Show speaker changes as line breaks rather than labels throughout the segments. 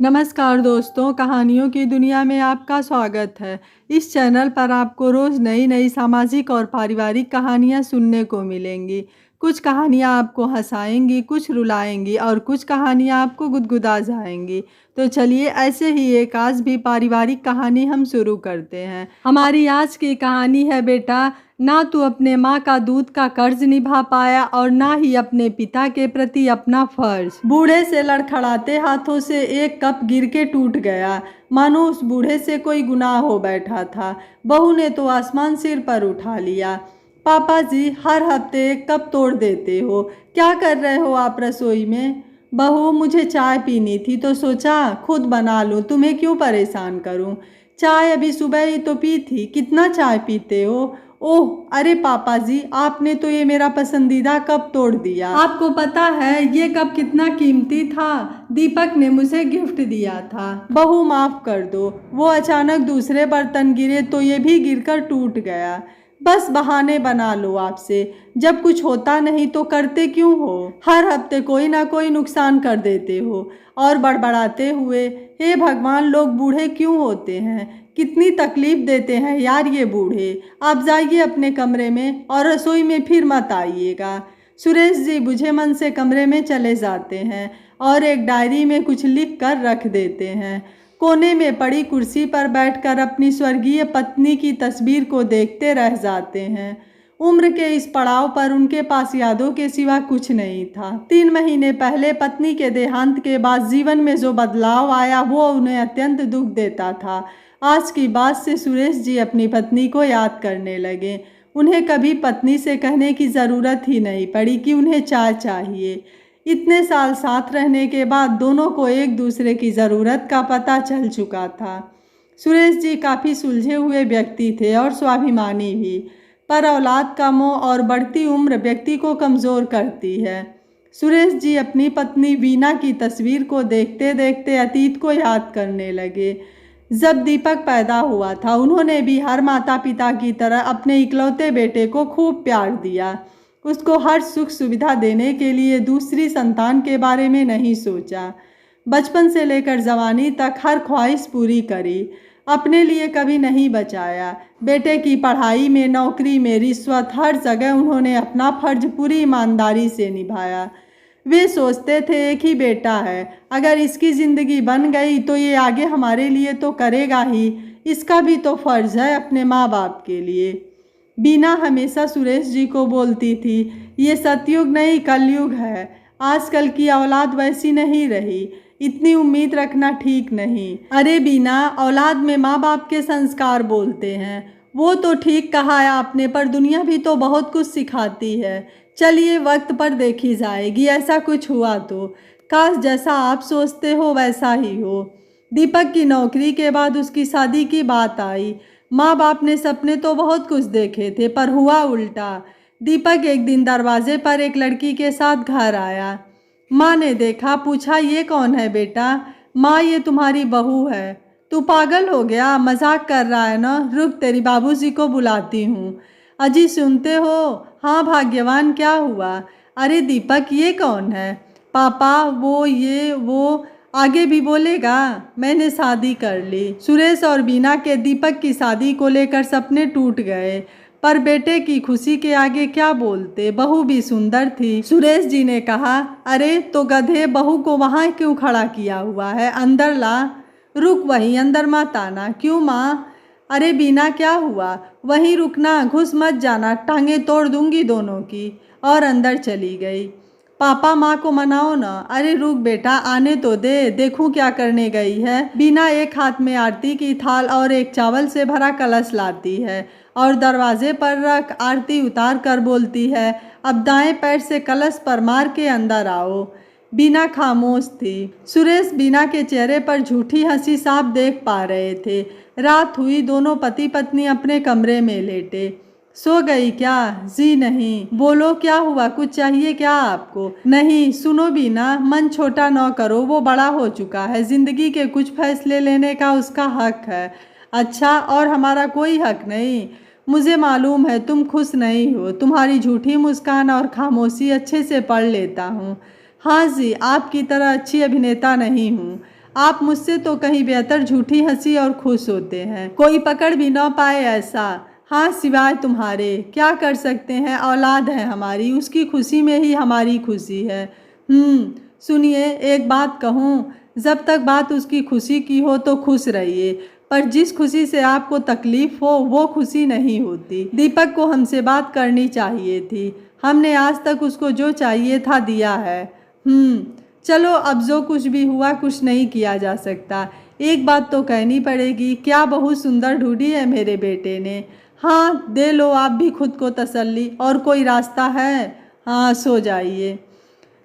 नमस्कार दोस्तों, कहानियों की दुनिया में आपका स्वागत है। इस चैनल पर आपको रोज़ नई नई सामाजिक और पारिवारिक कहानियाँ सुनने को मिलेंगी। कुछ कहानियाँ आपको हंसाएंगी, कुछ रुलाएंगी और कुछ कहानियाँ आपको गुदगुदा जाएंगी। तो चलिए ऐसे ही एक आज भी पारिवारिक कहानी हम शुरू करते हैं। हमारी आज की कहानी है बेटा, ना तू अपने माँ का दूध का कर्ज निभा पाया और ना ही अपने पिता के प्रति अपना फर्ज। बूढ़े से लड़खड़ाते हाथों से एक कप गिर के टूट गया, मानो उस बूढ़े से कोई गुनाह हो बैठा था। बहू ने तो आसमान सिर पर उठा लिया। पापा जी, हर हफ्ते एक कप तोड़ देते हो, क्या कर रहे हो आप रसोई में? बहू, मुझे चाय पीनी थी तो सोचा खुद बना लूं, तुम्हें क्यों परेशान करूं। चाय अभी सुबह ही तो पी थी, कितना चाय पीते हो? ओह, अरे पापा जी, आपने तो ये मेरा पसंदीदा कप तोड़ दिया। आपको पता है ये कप कितना कीमती था? दीपक ने मुझे गिफ्ट दिया था। बहू, माफ कर दो, वो अचानक दूसरे बर्तन गिरे तो ये भी गिरकर टूट गया। बस बहाने बना लो आपसे, जब कुछ होता नहीं तो करते क्यों हो? हर हफ्ते कोई ना कोई नुकसान कर देते हो। और बड़बड़ाते हुए, हे भगवान, लोग बूढ़े क्यों होते हैं? कितनी तकलीफ देते हैं यार ये बूढ़े। आप जाइए अपने कमरे में और रसोई में फिर मत आइएगा। सुरेश जी बुझे मन से कमरे में चले जाते हैं और एक डायरी में कुछ लिख कर रख देते हैं। कोने में पड़ी कुर्सी पर बैठकर अपनी स्वर्गीय पत्नी की तस्वीर को देखते रह जाते हैं। उम्र के इस पड़ाव पर उनके पास यादों के सिवा कुछ नहीं था। 3 महीने पहले पत्नी के देहांत के बाद जीवन में जो बदलाव आया वो उन्हें अत्यंत दुख देता था। आज की बात से सुरेश जी अपनी पत्नी को याद करने लगे। उन्हें कभी पत्नी से कहने की ज़रूरत ही नहीं पड़ी कि उन्हें चाय चाहिए। इतने साल साथ रहने के बाद दोनों को एक दूसरे की ज़रूरत का पता चल चुका था। सुरेश जी काफ़ी सुलझे हुए व्यक्ति थे और स्वाभिमानी भी, पर औलाद का मोह और बढ़ती उम्र व्यक्ति को कमज़ोर करती है। सुरेश जी अपनी पत्नी वीना की तस्वीर को देखते देखते अतीत को याद करने लगे। जब दीपक पैदा हुआ था उन्होंने भी हर माता पिता की तरह अपने इकलौते बेटे को खूब प्यार दिया। उसको हर सुख सुविधा देने के लिए दूसरी संतान के बारे में नहीं सोचा। बचपन से लेकर जवानी तक हर ख्वाहिश पूरी करी, अपने लिए कभी नहीं बचाया। बेटे की पढ़ाई में, नौकरी में, रिश्वत, हर जगह उन्होंने अपना फर्ज पूरी ईमानदारी से निभाया। वे सोचते थे एक ही बेटा है, अगर इसकी ज़िंदगी बन गई तो ये आगे हमारे लिए तो करेगा ही, इसका भी तो फर्ज है अपने माँ बाप के लिए। बीना हमेशा सुरेश जी को बोलती थी, ये सतयुग नहीं कलयुग है, आजकल की औलाद वैसी नहीं रही, इतनी उम्मीद रखना ठीक नहीं। अरे बीना, औलाद में माँ बाप के संस्कार बोलते हैं। वो तो ठीक कहा है आपने, पर दुनिया भी तो बहुत कुछ सिखाती है। चलिए वक्त पर देखी जाएगी, ऐसा कुछ हुआ तो। काश जैसा आप सोचते हो वैसा ही हो। दीपक की नौकरी के बाद उसकी शादी की बात आई। माँ बाप ने सपने तो बहुत कुछ देखे थे, पर हुआ उल्टा। दीपक एक दिन दरवाजे पर एक लड़की के साथ घर आया। माँ ने देखा, पूछा, ये कौन है बेटा? माँ, ये तुम्हारी बहू है। तू पागल हो गया, मजाक कर रहा है ना? रुक, तेरी बाबूजी को बुलाती हूँ। अजी सुनते हो? हाँ भाग्यवान, क्या हुआ? अरे दीपक, ये कौन है? पापा, वो ये वो आगे भी बोलेगा। मैंने शादी कर ली। सुरेश और बीना के दीपक की शादी को लेकर सपने टूट गए, पर बेटे की खुशी के आगे क्या बोलते। बहू भी सुंदर थी। सुरेश जी ने कहा, अरे तो गधे, बहू को वहाँ क्यों खड़ा किया हुआ है? अंदर ला। रुक, वहीं अंदर मत आना। क्यों माँ? अरे बीना, क्या हुआ? वहीं रुकना, घुस मत जाना, टांगे तोड़ दूंगी दोनों की। और अंदर चली गई। पापा, माँ को मनाओ ना। अरे रुक बेटा, आने तो दे, देखूं क्या करने गई है। बीना एक हाथ में आरती की थाल और एक चावल से भरा कलश लाती है और दरवाजे पर रख आरती उतार कर बोलती है, अब दाएं पैर से कलश पर मार के अंदर आओ। बीना खामोश थी। सुरेश बीना के चेहरे पर झूठी हंसी साफ देख पा रहे थे। रात हुई, दोनों पति पत्नी अपने कमरे में लेटे। सो गई क्या? जी नहीं। बोलो, क्या हुआ? कुछ चाहिए क्या आपको? नहीं। सुनो बीना, मन छोटा न करो, वो बड़ा हो चुका है, जिंदगी के कुछ फैसले लेने का उसका हक है। अच्छा, और हमारा कोई हक नहीं? मुझे मालूम है तुम खुश नहीं हो, तुम्हारी झूठी मुस्कान और खामोशी अच्छे से पढ़ लेता हूँ। हाँ जी, आपकी तरह अच्छी अभिनेता नहीं हूँ। आप मुझसे तो कहीं बेहतर झूठी हंसी और खुश होते हैं, कोई पकड़ भी ना पाए ऐसा। हाँ, सिवाय तुम्हारे क्या कर सकते हैं, औलाद है हमारी, उसकी खुशी में ही हमारी खुशी है। सुनिए, एक बात कहूँ, जब तक बात उसकी खुशी की हो तो खुश रहिए, पर जिस खुशी से आपको तकलीफ हो वो खुशी नहीं होती। दीपक को हमसे बात करनी चाहिए थी, हमने आज तक उसको जो चाहिए था दिया है। चलो, अब जो कुछ भी हुआ कुछ नहीं किया जा सकता। एक बात तो कहनी पड़ेगी, क्या बहुत सुंदर ढूंढी है मेरे बेटे ने। हाँ, दे लो आप भी खुद को तसल्ली, और कोई रास्ता है? हाँ, सो जाइए।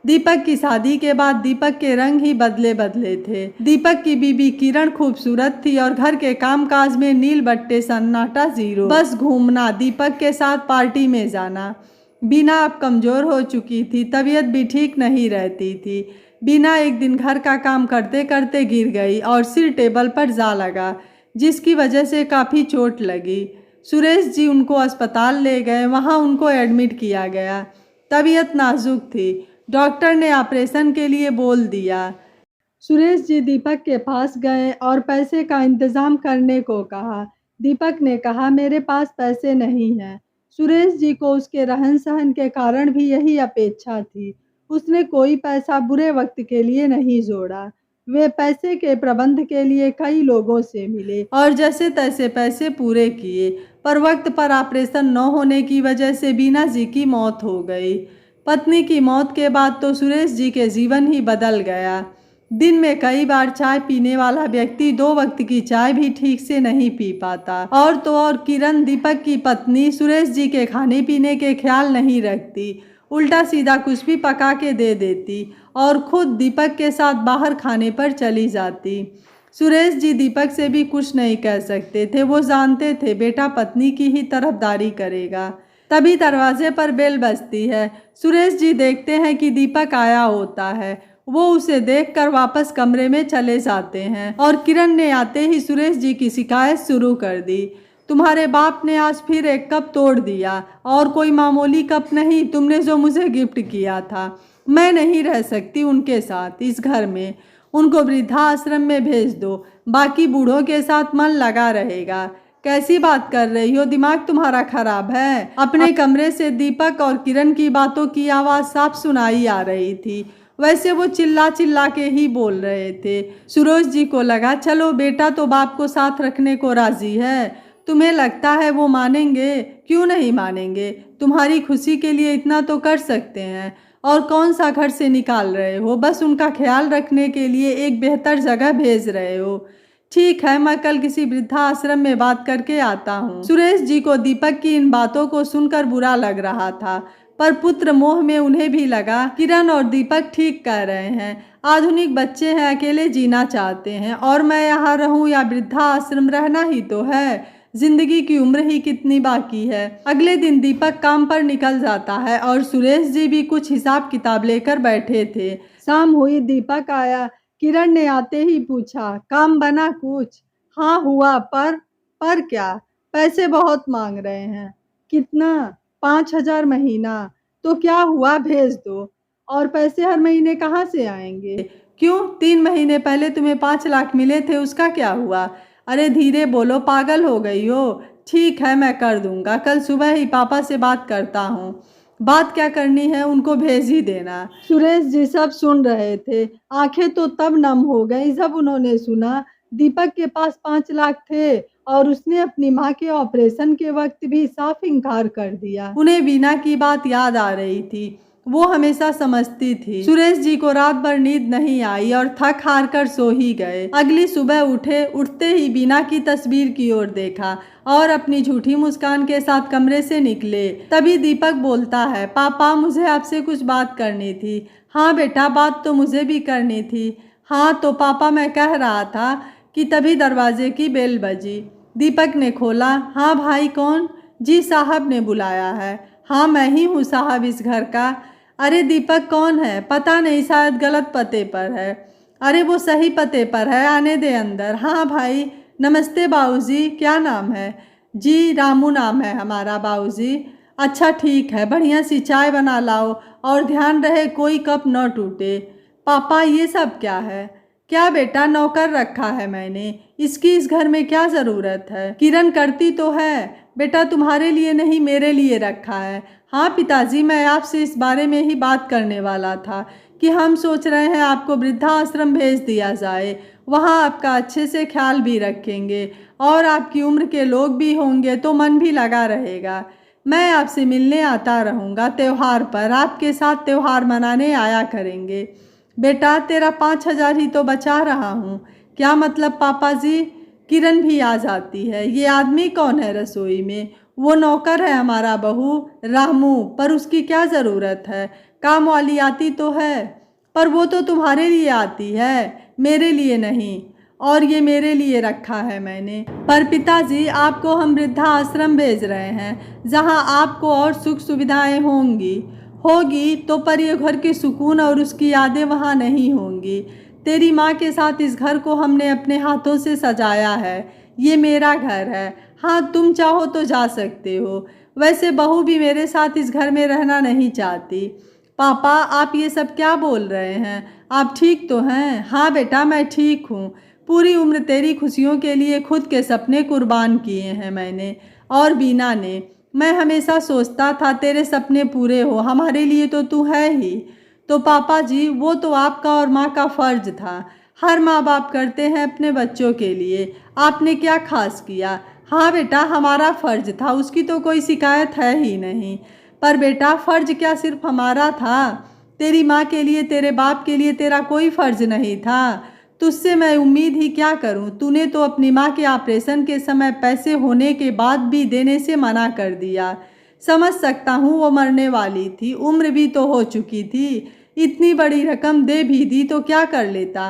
दीपक की शादी के बाद दीपक के रंग ही बदले बदले थे। दीपक की बीबी किरण खूबसूरत थी और घर के कामकाज में नील बट्टे सन्नाटा जीरो, बस घूमना, दीपक के साथ पार्टी में जाना। बीना अब कमजोर हो चुकी थी, तबीयत भी ठीक नहीं रहती थी। बीना एक दिन घर का काम करते करते गिर गई और सिर टेबल पर जा लगा, जिसकी वजह से काफ़ी चोट लगी। सुरेश जी उनको अस्पताल ले गए, वहाँ उनको एडमिट किया गया। तबीयत नाजुक थी, डॉक्टर ने ऑपरेशन के लिए बोल दिया। सुरेश जी दीपक के पास गए और पैसे का इंतज़ाम करने को कहा। दीपक ने कहा, मेरे पास पैसे नहीं हैं। सुरेश जी को उसके रहन सहन के कारण भी यही अपेक्षा थी। उसने कोई पैसा बुरे वक्त के लिए नहीं जोड़ा। वे पैसे के प्रबंध के लिए कई लोगों से मिले और जैसे तैसे पैसे पूरे किए, पर वक्त पर ऑपरेशन न होने की वजह से बीना जी की मौत हो गई। पत्नी की मौत के बाद तो सुरेश जी के जीवन ही बदल गया। दिन में कई बार चाय पीने वाला व्यक्ति 2 वक्त की चाय भी ठीक से नहीं पी पाता। और तो और किरण, दीपक की पत्नी, सुरेश जी के खाने पीने के ख्याल नहीं रखती, उल्टा सीधा कुछ भी पका के दे देती और खुद दीपक के साथ बाहर खाने पर चली जाती। सुरेश जी दीपक से भी कुछ नहीं कह सकते थे, वो जानते थे बेटा पत्नी की ही तरफदारी करेगा। तभी दरवाजे पर बेल बजती है। सुरेश जी देखते हैं कि दीपक आया होता है। वो उसे देखकर वापस कमरे में चले जाते हैं और किरण ने आते ही सुरेश जी की शिकायत शुरू कर दी। तुम्हारे बाप ने आज फिर एक कप तोड़ दिया, और कोई मामूली कप नहीं, तुमने जो मुझे गिफ्ट किया था। मैं नहीं रह सकती उनके साथ इस घर में, उनको वृद्धाश्रम में भेज दो, बाकी बूढ़ों के साथ मन लगा रहेगा। कैसी बात कर रही हो, दिमाग तुम्हारा खराब है? अपने कमरे से दीपक और किरण की बातों की आवाज़ साफ सुनाई आ रही थी। वैसे वो चिल्ला चिल्ला के ही बोल रहे थे। सुरेश जी को लगा, चलो बेटा तो बाप को साथ रखने को राजी है, तुम्हें लगता है वो मानेंगे? क्यों नहीं मानेंगे? तुम्हारी खुशी के लिए इतना तो कर सकते हैं। और कौन सा घर से निकाल रहे हो, बस उनका ख्याल रखने के लिए एक बेहतर जगह भेज रहे हो। ठीक है, मैं कल किसी वृद्धाश्रम में बात करके आता हूँ। सुरेश जी को दीपक की इन बातों को सुनकर बुरा लग रहा था, पर पुत्र मोह में उन्हें भी लगा किरण और दीपक ठीक कह रहे हैं। आधुनिक बच्चे हैं, अकेले जीना चाहते हैं, और मैं यहाँ रहूँ या वृद्धाश्रम, रहना ही तो है। जिंदगी की उम्र ही कितनी बाकी है। अगले दिन दीपक काम पर निकल जाता है और सुरेश जी भी कुछ हिसाब किताब लेकर बैठे थे। शाम हुई, दीपक आया। किरण ने आते ही पूछा, काम बना कुछ? हाँ हुआ, पर क्या? पैसे बहुत मांग रहे हैं। कितना? 5,000 महीना। तो क्या हुआ, भेज दो। और पैसे हर महीने कहाँ से आएंगे? क्यों, 3 महीने पहले तुम्हें 5 लाख मिले थे, उसका क्या हुआ? अरे धीरे बोलो, पागल हो गई हो? ठीक है, मैं कर दूंगा, कल सुबह ही पापा से बात करता हूँ। बात क्या करनी है, उनको भेज ही देना। सुरेश जी सब सुन रहे थे। आंखें तो तब नम हो गई जब उन्होंने सुना दीपक के पास 5 लाख थे और उसने अपनी माँ के ऑपरेशन के वक्त भी साफ इनकार कर दिया। उन्हें बीना की बात याद आ रही थी। वो हमेशा समझती थी। सुरेश जी को रात भर नींद नहीं आई और थक हार कर सो ही गए। अगली सुबह उठे, उठते ही बीना की तस्वीर की ओर देखा और अपनी झूठी मुस्कान के साथ कमरे से निकले। तभी दीपक बोलता है, पापा मुझे आपसे कुछ बात करनी थी। हाँ बेटा, बात तो मुझे भी करनी थी। हाँ तो पापा, मैं कह रहा था कि तभी दरवाजे की बेल बजी। दीपक ने खोला। हाँ भाई, कौन? जी साहब ने बुलाया है। हाँ मैं ही हूँ साहब, इस घर का। अरे दीपक कौन है? पता नहीं, शायद गलत पते पर है। अरे वो सही पते पर है, आने दे अंदर। हाँ भाई। नमस्ते बाबूजी, क्या नाम है? जी रामू नाम है हमारा बाबूजी। अच्छा ठीक है, बढ़िया सी चाय बना लाओ और ध्यान रहे कोई कप न टूटे। पापा ये सब क्या है? क्या बेटा, नौकर रखा है मैंने, इसकी इस घर में क्या ज़रूरत है? किरण करती तो है। बेटा तुम्हारे लिए नहीं, मेरे लिए रखा है। हाँ पिताजी, मैं आपसे इस बारे में ही बात करने वाला था कि हम सोच रहे हैं आपको वृद्धाश्रम भेज दिया जाए। वहाँ आपका अच्छे से ख्याल भी रखेंगे और आपकी उम्र के लोग भी होंगे तो मन भी लगा रहेगा। मैं आपसे मिलने आता रहूँगा, त्यौहार पर आपके साथ त्यौहार मनाने आया करेंगे। बेटा तेरा 5,000 ही तो बचा रहा हूँ। क्या मतलब पापा जी? किरण भी आ जाती है। ये आदमी कौन है रसोई में? वो नौकर है हमारा बहू रामू, पर उसकी क्या ज़रूरत है? काम वाली आती तो है, पर वो तो तुम्हारे लिए आती है, मेरे लिए नहीं। और ये मेरे लिए रखा है मैंने। पर पिताजी, आपको हम वृद्धाश्रम भेज रहे हैं जहाँ आपको और सुख सुविधाएं होगी तो पर ये घर के सुकून और उसकी यादें वहाँ नहीं होंगी। तेरी माँ के साथ इस घर को हमने अपने हाथों से सजाया है। ये मेरा घर है। हाँ, तुम चाहो तो जा सकते हो। वैसे बहू भी मेरे साथ इस घर में रहना नहीं चाहती। पापा, आप ये सब क्या बोल रहे हैं? आप ठीक तो हैं? हाँ बेटा, मैं ठीक हूँ। पूरी उम्र तेरी खुशियों के लिए खुद के सपने कुर्बान किए हैं मैंने और बीना ने। मैं हमेशा सोचता था तेरे सपने पूरे हो, हमारे लिए तो तू है ही। तो पापा जी, वो तो आपका और माँ का फ़र्ज था। हर माँ बाप करते हैं अपने बच्चों के लिए। आपने क्या खास किया? हाँ बेटा, हमारा फ़र्ज था, उसकी तो कोई शिकायत है ही नहीं। पर बेटा, फ़र्ज क्या सिर्फ हमारा था? तेरी माँ के लिए, तेरे बाप के लिए तेरा कोई फ़र्ज नहीं था? तुझसे मैं उम्मीद ही क्या करूं? तूने तो अपनी माँ के ऑपरेशन के समय पैसे होने के बाद भी देने से मना कर दिया। समझ सकता हूँ वो मरने वाली थी, उम्र भी तो हो चुकी थी। इतनी बड़ी रकम दे भी दी तो क्या कर लेता?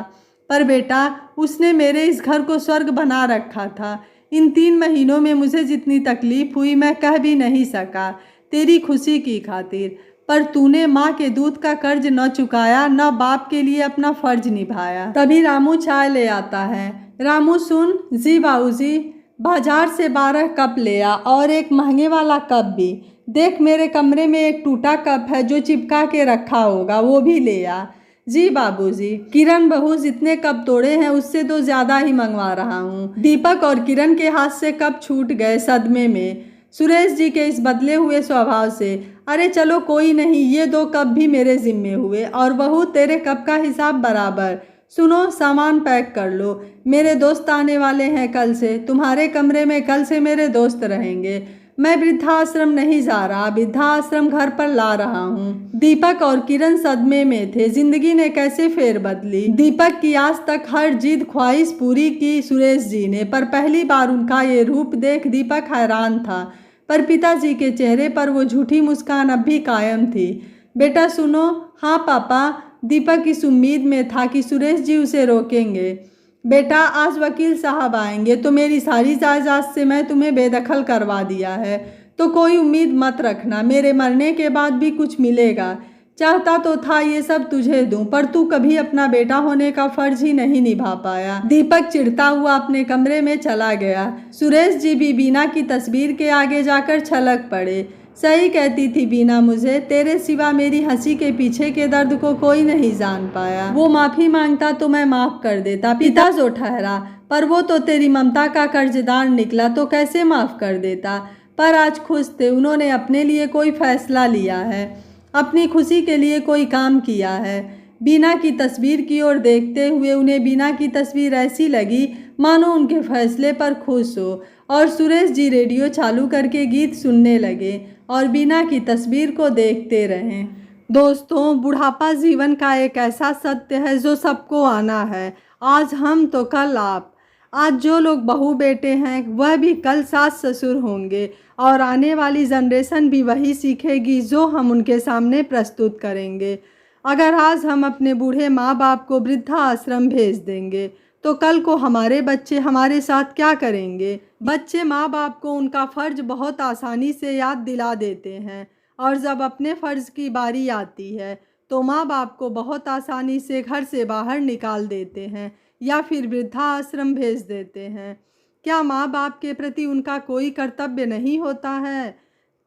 पर बेटा, उसने मेरे इस घर को स्वर्ग बना रखा था। इन 3 महीनों में मुझे जितनी तकलीफ हुई मैं कह भी नहीं सका, तेरी खुशी की खातिर। पर तूने माँ के दूध का कर्ज न चुकाया, न बाप के लिए अपना फर्ज निभाया। तभी रामू चाय ले आता है। रामू सुन। जी बाबूजी। बाजार से 12 कप ले आ और एक महंगे वाला कप भी। देख, मेरे कमरे में एक टूटा कप है जो चिपका के रखा होगा, वो भी ले आ। जी बाबूजी। किरण बहू, जितने कप तोड़े हैं उससे तो ज़्यादा ही मंगवा रहा हूँ। दीपक और किरण के हाथ से कप छूट गए सदमे में सुरेश जी के इस बदले हुए स्वभाव से। अरे चलो कोई नहीं, ये 2 कप भी मेरे जिम्मे हुए और बहू तेरे कप का हिसाब बराबर। सुनो, सामान पैक कर लो, मेरे दोस्त आने वाले हैं कल से। तुम्हारे कमरे में कल से मेरे दोस्त रहेंगे। मैं वृद्धाश्रम नहीं जा रहा, वृद्धाश्रम घर पर ला रहा हूँ। दीपक और किरण सदमे में थे। जिंदगी ने कैसे फेर बदली। दीपक की आज तक हर जिद ख्वाहिश पूरी की सुरेश जी ने, पर पहली बार उनका ये रूप देख दीपक हैरान था। पर पिताजी के चेहरे पर वो झूठी मुस्कान अब भी कायम थी। बेटा सुनो। हाँ पापा। दीपक इस उम्मीद में था कि सुरेश जी उसे रोकेंगे। बेटा, आज वकील साहब आएंगे तो मेरी सारी जायदाद से मैं तुम्हें बेदखल करवा दिया है, तो कोई उम्मीद मत रखना, मेरे मरने के बाद भी कुछ मिलेगा। चाहता तो था ये सब तुझे दूं, पर तू कभी अपना बेटा होने का फर्ज ही नहीं निभा पाया। दीपक चिढ़ता हुआ अपने कमरे में चला गया। सुरेश जी भी बीना की तस्वीर के आगे जाकर छलक पड़े। सही कहती थी बीना, मुझे तेरे सिवा मेरी हंसी के पीछे के दर्द को कोई नहीं जान पाया। वो माफ़ी मांगता तो मैं माफ़ कर देता, पिता जो ठहरा, पर वो तो तेरी ममता का कर्जदार निकला तो कैसे माफ़ कर देता। पर आज खुश थे, उन्होंने अपने लिए कोई फैसला लिया है, अपनी खुशी के लिए कोई काम किया है। बीना की तस्वीर की ओर देखते हुए उन्हें बीना की तस्वीर ऐसी लगी मानो उनके फैसले पर खुश हो। और सुरेश जी रेडियो चालू करके गीत सुनने लगे और बीना की तस्वीर को देखते रहें। दोस्तों, बुढ़ापा जीवन का एक ऐसा सत्य है जो सबको आना है। आज हम तो कल आप। आज जो लोग बहू बेटे हैं वह भी कल सास ससुर होंगे और आने वाली जनरेशन भी वही सीखेगी जो हम उनके सामने प्रस्तुत करेंगे। अगर आज हम अपने बूढ़े माँ बाप को वृद्धाश्रम भेज देंगे तो कल को हमारे बच्चे हमारे साथ क्या करेंगे? बच्चे माँ बाप को उनका फ़र्ज बहुत आसानी से याद दिला देते हैं और जब अपने फ़र्ज की बारी आती है तो माँ बाप को बहुत आसानी से घर से बाहर निकाल देते हैं या फिर वृद्धाश्रम भेज देते हैं। क्या माँ बाप के प्रति उनका कोई कर्तव्य नहीं होता है?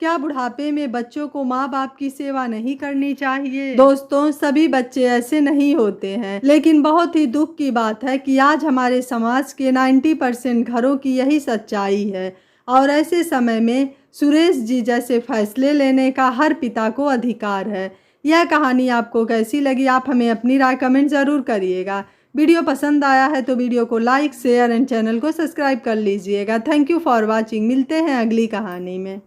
क्या बुढ़ापे में बच्चों को माँ बाप की सेवा नहीं करनी चाहिए? दोस्तों, सभी बच्चे ऐसे नहीं होते हैं, लेकिन बहुत ही दुख की बात है कि आज हमारे समाज के 90% घरों की यही सच्चाई है। और ऐसे समय में सुरेश जी जैसे फैसले लेने का हर पिता को अधिकार है। यह कहानी आपको कैसी लगी, आप हमें अपनी राय कमेंट ज़रूर करिएगा। वीडियो पसंद आया है तो वीडियो को लाइक, शेयर एंड चैनल को सब्सक्राइब कर लीजिएगा। Thank you for watching. मिलते हैं अगली कहानी में।